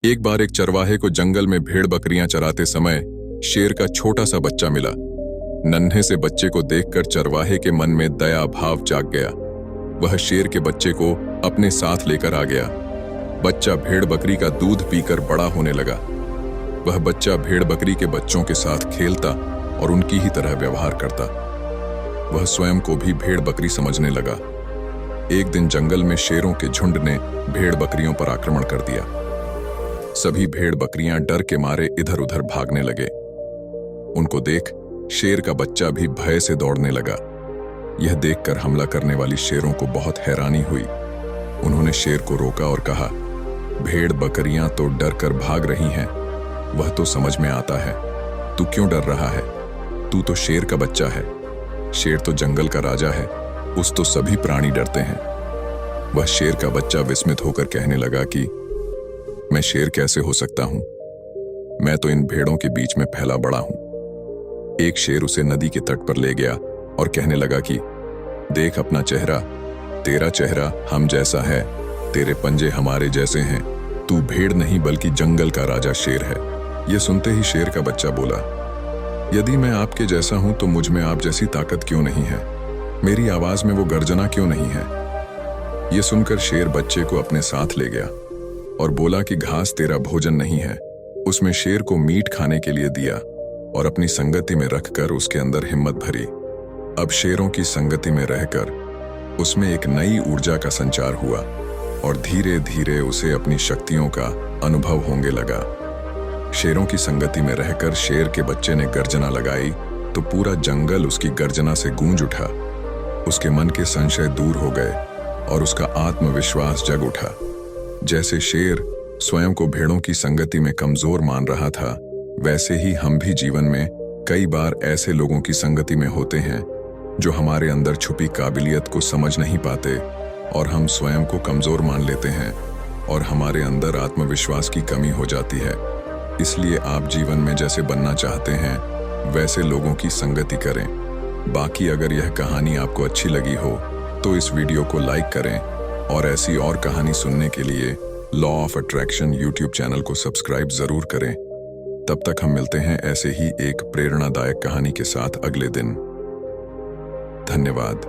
एक बार एक चरवाहे को जंगल में भेड़ बकरियां चराते समय शेर का छोटा सा बच्चा मिला। नन्हे से बच्चे को देखकर चरवाहे के मन में दया भाव जाग गया। वह शेर के बच्चे को अपने साथ लेकर आ गया। बच्चा भेड़ बकरी का दूध पीकर बड़ा होने लगा। वह बच्चा भेड़ बकरी के बच्चों के साथ खेलता और उनकी ही तरह व्यवहार करता। वह स्वयं को भी भेड़ बकरी समझने लगा। एक दिन जंगल में शेरों के झुंड ने भेड़ बकरियों पर आक्रमण कर दिया। सभी भेड़ बकरियां डर के मारे इधर उधर भागने लगे। उनको देख शेर का बच्चा भी भय से दौड़ने लगा। यह देखकर हमला करने वाली शेरों को बहुत हैरानी हुई। उन्होंने शेर को रोका और कहा, भेड़ बकरियां तो डर कर भाग रही हैं, वह तो समझ में आता है। तू क्यों डर रहा है? तू तो शेर का बच्चा है। शेर तो जंगल का राजा है, उस तो सभी प्राणी डरते हैं। वह शेर का बच्चा विस्मित होकर कहने लगा कि मैं शेर कैसे हो सकता हूं? मैं तो इन भेड़ों के बीच में फैला बड़ा हूं। एक शेर उसे नदी के तट पर ले गया और कहने लगा कि देख अपना चेहरा, तेरा चेहरा हम जैसा है, तेरे पंजे हमारे जैसे हैं। तू भेड़ नहीं बल्कि जंगल का राजा शेर है। यह सुनते ही शेर का बच्चा बोला, यदि मैं आपके जैसा हूं तो मुझ में आप जैसी ताकत क्यों नहीं है? मेरी आवाज में वो गर्जना क्यों नहीं है? यह सुनकर शेर बच्चे को अपने साथ ले गया और बोला कि घास तेरा भोजन नहीं है। उसमें शेर को मीट खाने के लिए दिया और अपनी संगति में रखकर उसके अंदर हिम्मत भरी। अब शेरों की संगति में रहकर उसमें एक नई ऊर्जा का संचार हुआ और धीरे धीरे उसे अपनी शक्तियों का अनुभव होने लगा। शेरों की संगति में रहकर शेर के बच्चे ने गर्जना लगाई तो पूरा जंगल उसकी गर्जना से गूंज उठा। उसके मन के संशय दूर हो गए और उसका आत्मविश्वास जग उठा। जैसे शेर स्वयं को भेड़ों की संगति में कमजोर मान रहा था, वैसे ही हम भी जीवन में कई बार ऐसे लोगों की संगति में होते हैं जो हमारे अंदर छुपी काबिलियत को समझ नहीं पाते और हम स्वयं को कमजोर मान लेते हैं और हमारे अंदर आत्मविश्वास की कमी हो जाती है। इसलिए आप जीवन में जैसे बनना चाहते हैं वैसे लोगों की संगति करें। बाकी अगर यह कहानी आपको अच्छी लगी हो तो इस वीडियो को लाइक करें और ऐसी और कहानी सुनने के लिए law of attraction YouTube channel को सब्सक्राइब जरूर करें। तब तक हम मिलते हैं ऐसे ही एक प्रेरणादायक कहानी के साथ अगले दिन। धन्यवाद।